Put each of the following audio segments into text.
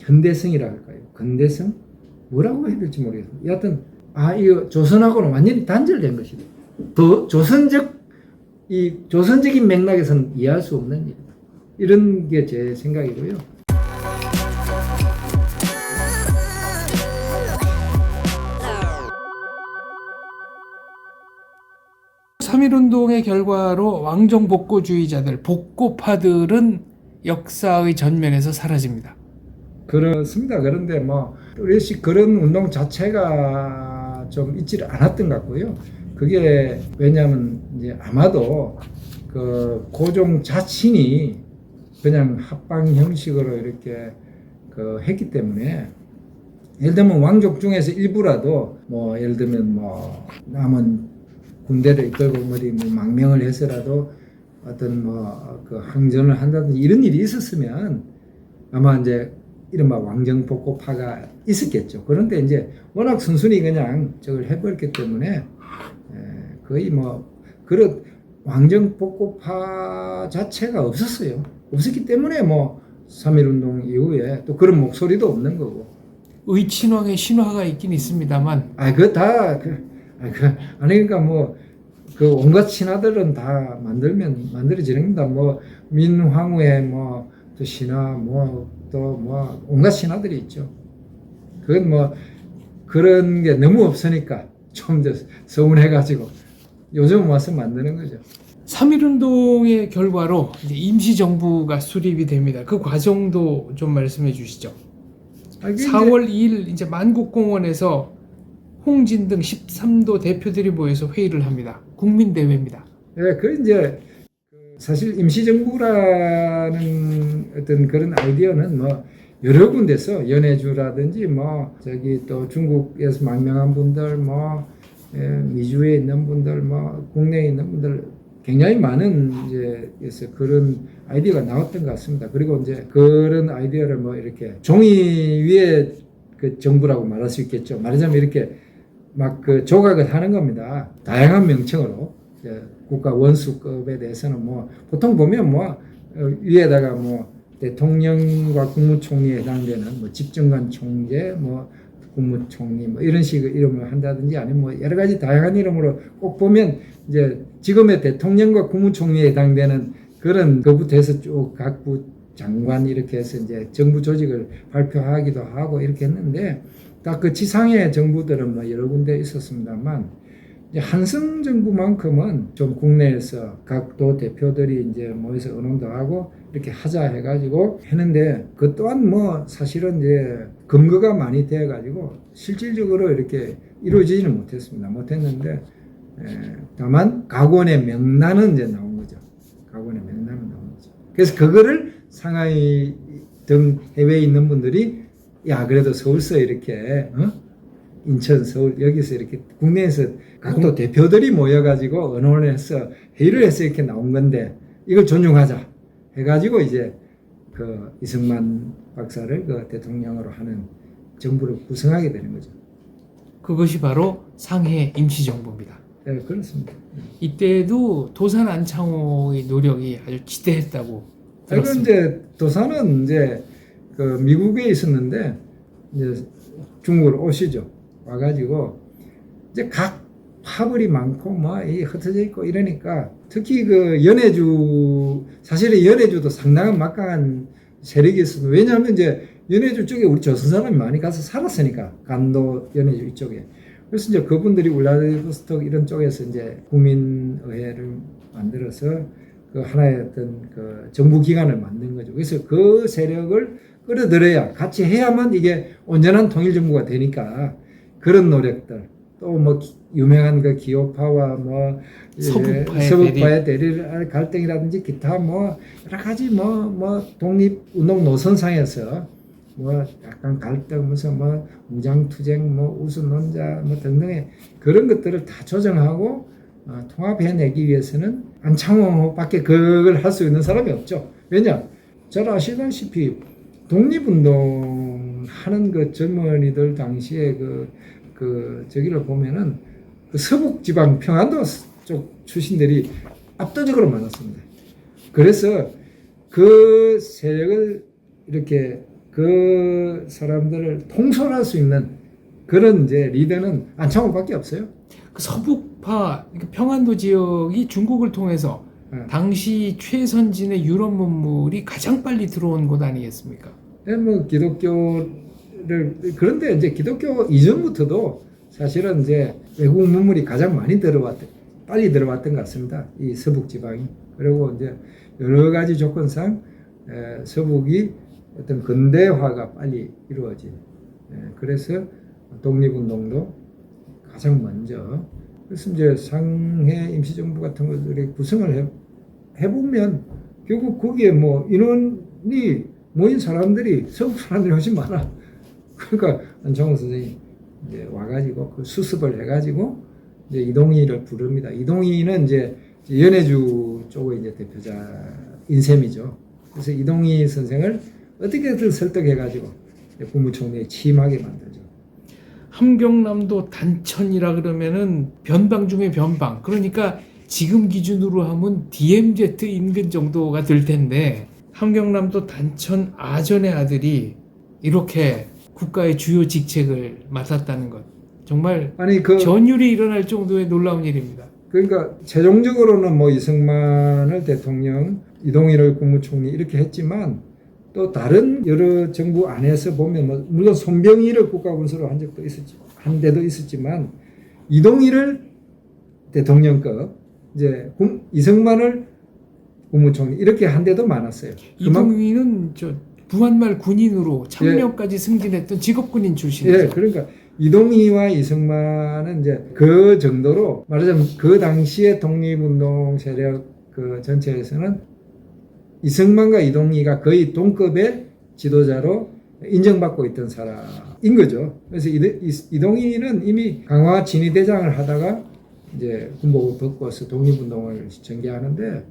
현대성이라 할까요? 근대성? 뭐라고 해야 될지 모르겠어요. 여하튼 이거 조선하고는 완전히 단절된 것이다. 더 조선적인 맥락에서는 이해할 수 없는 일이다. 이런 게 제 생각이고요. 삼일운동의 결과로 왕정복고주의자들, 복고파들은 역사의 전면에서 사라집니다. 그렇습니다. 그런데 뚜렷이 그런 운동 자체가 좀 있지를 않았던 것 같고요. 그게 왜냐하면 이제 아마도 그 고종 자신이 그냥 합방 형식으로 이렇게 했기 때문에, 예를 들면 왕족 중에서 일부라도 예를 들면 남은 군대를 이끌고 망명을 해서라도 어떤 그 항전을 한다든지 이런 일이 있었으면 아마 이제 이른바 왕정복고파가 있었겠죠. 그런데 이제 워낙 순순히 그냥 저걸 해버렸기 때문에 거의 그런 왕정복고파 자체가 없었어요. 없었기 때문에 3.1운동 이후에 또 그런 목소리도 없는 거고. 의친왕의 신화가 있긴 있습니다만. 그러니까 그 온갖 신화들은 다 만들어지는 겁니다. 민황후의 또 신화, 또 온갖 신화들이 있죠. 그건 그런 게 너무 없으니까 좀 더 서운해가지고 요즘 와서 만드는 거죠. 3.1운동의 결과로 이제 임시정부가 수립이 됩니다. 그 과정도 좀 말씀해 주시죠. 4월 2일 이제 만국공원에서 홍진 등 13도 대표들이 모여서 회의를 합니다. 국민대회입니다. 예, 이제 사실 임시정부라는 어떤 그런 아이디어는 여러 군데서 연해주라든지 또 중국에서 망명한 분들 미주에 있는 분들 국내에 있는 분들 굉장히 많은 이제 그런 아이디어가 나왔던 것 같습니다. 그리고 이제 그런 아이디어를 이렇게 종이 위에 그 정부라고 말할 수 있겠죠. 말하자면 이렇게 그 조각을 하는 겁니다. 다양한 명칭으로. 국가 원수급에 대해서는 보통 보면 위에다가 대통령과 국무총리에 해당되는 집정관 총재, 국무총리 이런 식의 이름을 한다든지 아니면 여러 가지 다양한 이름으로 꼭 보면 이제 지금의 대통령과 국무총리에 해당되는 그런 거부터 해서 쭉 각부 장관 이렇게 해서 이제 정부 조직을 발표하기도 하고 이렇게 했는데, 딱 그 지상의 정부들은 여러 군데 있었습니다만, 이제 한성 정부만큼은 좀 국내에서 각 도 대표들이 이제 모여서 의논도 하고 이렇게 하자 해가지고 했는데, 그 또한 사실은 이제 근거가 많이 되어가지고 실질적으로 이렇게 이루어지지는 못했는데, 다만 각원의 명단은 이제 나온 거죠. 각원의 명단은 나온 거죠. 그래서 그거를 상하이 등 해외에 있는 분들이 그래도 서울서 이렇게 인천, 서울 여기서 이렇게 국내에서 각도 대표들이 모여가지고 의논을 해서 회의를 해서 이렇게 나온 건데 이걸 존중하자 해가지고 이제 그 이승만 박사를 그 대통령으로 하는 정부를 구성하게 되는 거죠. 그것이 바로 상해 임시정부입니다. 네, 그렇습니다. 이때도 도산 안창호의 노력이 아주 지대했다고 들었습니다. 이제 도산은 이제 그 미국에 있었는데 이제 중국으로 오시죠. 와가지고 이제 각 파벌이 많고 이 흩어져 있고 이러니까, 특히 그 연해주, 사실은 연해주도 상당한 막강한 세력이 있었는데, 왜냐하면 이제 연해주 쪽에 우리 조선 사람이 많이 가서 살았으니까, 간도 연해주 이쪽에. 그래서 이제 그분들이 울라디보스토크 이런 쪽에서 이제 국민의회를 만들어서 그 하나의 어떤 그 정부 기관을 만든 거죠. 그래서 그 세력을 끌어들여야, 같이 해야만 이게 온전한 통일정부가 되니까, 그런 노력들, 또 유명한 그 기호파와 서북파의 대립 갈등이라든지 기타 여러 가지 독립운동 노선상에서 약간 갈등, 무장투쟁, 우수논자 등등의 그런 것들을 다 조정하고 통합해내기 위해서는 안창호밖에 그걸 할 수 있는 사람이 없죠. 왜냐? 잘 아시다시피 독립운동 하는 그 젊은이들 당시에 저기를 보면은 그 서북 지방 평안도 쪽 출신들이 압도적으로 많았습니다. 그래서 그 세력을 이렇게 그 사람들을 통솔할 수 있는 그런 이제 리더는 안창호밖에 없어요. 그 서북파 평안도 지역이 중국을 통해서 당시 최선진의 유럽 문물이 가장 빨리 들어온 곳 아니겠습니까? 뭐 기독교를 그런데 이제 기독교 이전부터도 사실은 이제 외국 문물이 가장 빨리 들어왔던 것 같습니다. 이 서북 지방이. 그리고 이제 여러 가지 조건상 서북이 어떤 근대화가 빨리 이루어진. 그래서 독립운동도 가장 먼저. 그래서 이제 상해 임시정부 같은 것들이 구성을 해보면 결국 거기에 뭐 인원이 모인 사람들이 서북 사람들이 훨씬 많아. 그러니까 안창호 선생이 이제 와가지고 그 수습을 해가지고 이제 이동희를 부릅니다. 이동희는 이제 연해주 쪽의 이제 대표자인 셈이죠. 그래서 이동희 선생을 어떻게든 설득해가지고 국무총리에 취임하게 만들죠. 함경남도 단천이라 그러면은 변방 중에 변방. 그러니까 지금 기준으로 하면 DMZ 인근 정도가 될 텐데 함경남도 단천 아전의 아들이 이렇게 국가의 주요 직책을 맡았다는 것. 정말 전율이 일어날 정도의 놀라운 일입니다. 그러니까 최종적으로는 뭐 이승만을 대통령, 이동희를 국무총리 이렇게 했지만 또 다른 여러 정부 안에서 보면 뭐 물론 손병희를 국가군수로 한 데도 있었지만 이동희를 대통령급, 이제 이승만을 국무총리 이렇게 한 데도 많았어요. 이동희는 부한말 군인으로 참령까지 승진했던 직업군인 출신이죠. 예, 그러니까 이동희와 이승만은 이제 그 정도로 말하자면 그 당시의 독립운동 세력 그 전체에서는 이승만과 이동희가 거의 동급의 지도자로 인정받고 있던 사람인 거죠. 그래서 이동희는 이미 강화 진위대장을 하다가 이제 군복을 벗고서 독립운동을 전개하는데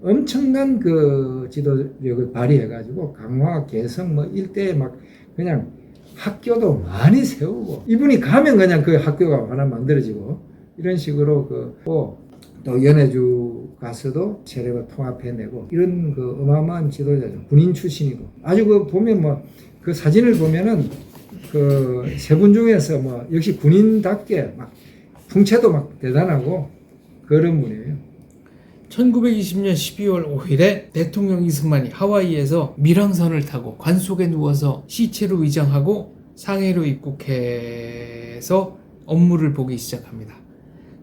엄청난 그 지도력을 발휘해가지고 강화, 개성 뭐 일대에 막 그냥 학교도 많이 세우고 이분이 가면 그냥 그 학교가 하나 만들어지고 이런 식으로 또 연해주 가서도 세력을 통합해내고 이런 그 어마어마한 지도자죠. 군인 출신이고 아주 그 보면 뭐 그 사진을 보면은 그 세 분 중에서 뭐 역시 군인답게 막 풍채도 막 대단하고 그런 분이에요. 1920년 12월 5일에 대통령 이승만이 하와이에서 밀항선을 타고 관 속에 누워서 시체로 위장하고 상해로 입국해서 업무를 보기 시작합니다.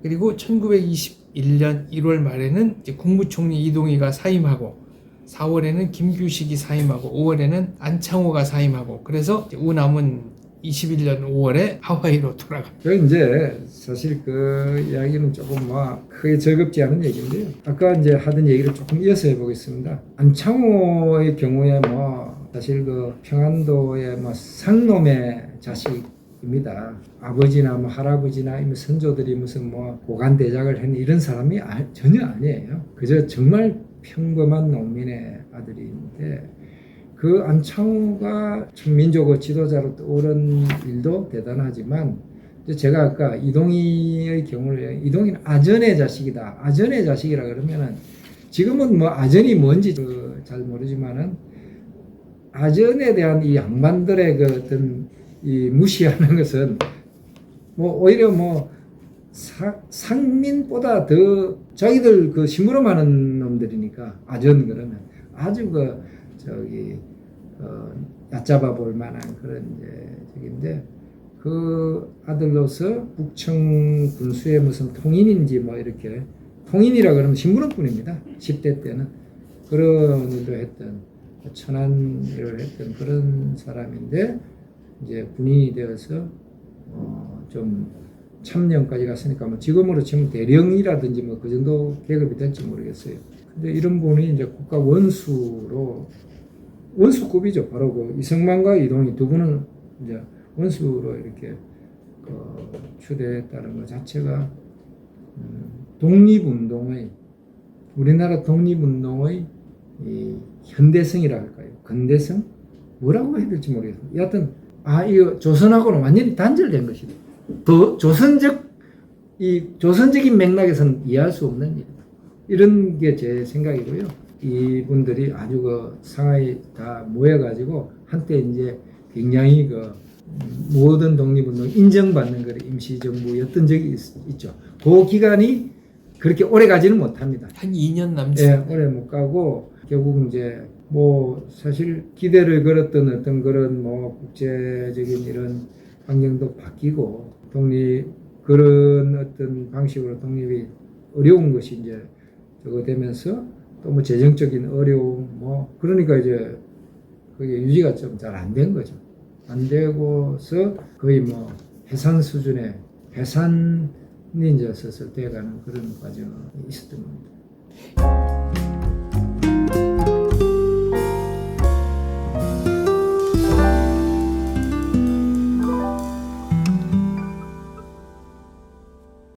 그리고 1921년 1월 말에는 이제 국무총리 이동희가 사임하고 4월에는 김규식이 사임하고 5월에는 안창호가 사임하고 그래서 우남은 21년 5월에 하와이로 돌아갑니다. 이제 사실 그 이야기는 조금 뭐 크게 즐겁지 않은 얘기인데요. 아까 이제 하던 얘기를 조금 이어서 해보겠습니다. 안창호의 경우에 뭐 사실 그 평안도의 뭐 상놈의 자식입니다. 아버지나 뭐 할아버지나 선조들이 무슨 뭐 고관대작을 했는 이런 사람이 전혀 아니에요. 그저 정말 평범한 농민의 아들인데 그 안창호가 민족의 지도자로 떠오른 일도 대단하지만 제가 아까 이동희의 경우를 이동희는 아전의 자식이다. 아전의 자식이라 그러면은 지금은 뭐 아전이 뭔지 잘 모르지만은 아전에 대한 이 양반들의 그 어떤 이 무시하는 것은 뭐 오히려 뭐 상민보다 더 자기들 그 심부름하는 놈들이니까 아전 그러면 아주 얕잡아 볼 만한 그런 적인데 그 아들로서 북청 군수의 무슨 통인인지 뭐 이렇게 통인이라 그러면 심부름꾼입니다. 10대 때는 그런 일도 했던 천한 일을 했던 그런 사람인데 이제 군인이 되어서 좀 참령까지 갔으니까 뭐 지금으로 치면 대령이라든지 뭐 그 정도 계급이 될지 모르겠어요. 근데 이런 분이 이제 국가 원수급이죠. 바로 그 이승만과 이동희 두 분은 이제 원수로 이렇게 추대했다는 것 자체가 독립운동의 우리나라 독립운동의 이 현대성이라 할까요? 근대성? 뭐라고 해야 될지 모르겠어요. 여하튼 이거 조선하고는 완전히 단절된 것이다. 더 조선적인 맥락에서는 이해할 수 없는 일이다. 이런 게 제 생각이고요. 이분들이 아주 상하이 다 모여가지고 한때 이제 굉장히 그 모든 독립운동 인정받는 그 임시정부였던 적이 있죠. 그 기간이 그렇게 오래 가지는 못합니다. 한 2년 남짓. 예, 오래 못 가고 결국 이제 뭐 사실 기대를 걸었던 어떤 그런 뭐 국제적인 이런 환경도 바뀌고 독립 그런 어떤 방식으로 독립이 어려운 것이 이제 저거 되면서 또 뭐 재정적인 어려움 뭐 그러니까 이제 그게 유지가 좀 잘 안 된 거죠. 안 되고서 거의 뭐 해산 수준의 해산이 이제 슬슬 돼가는 그런 과정이 있었던 겁니다.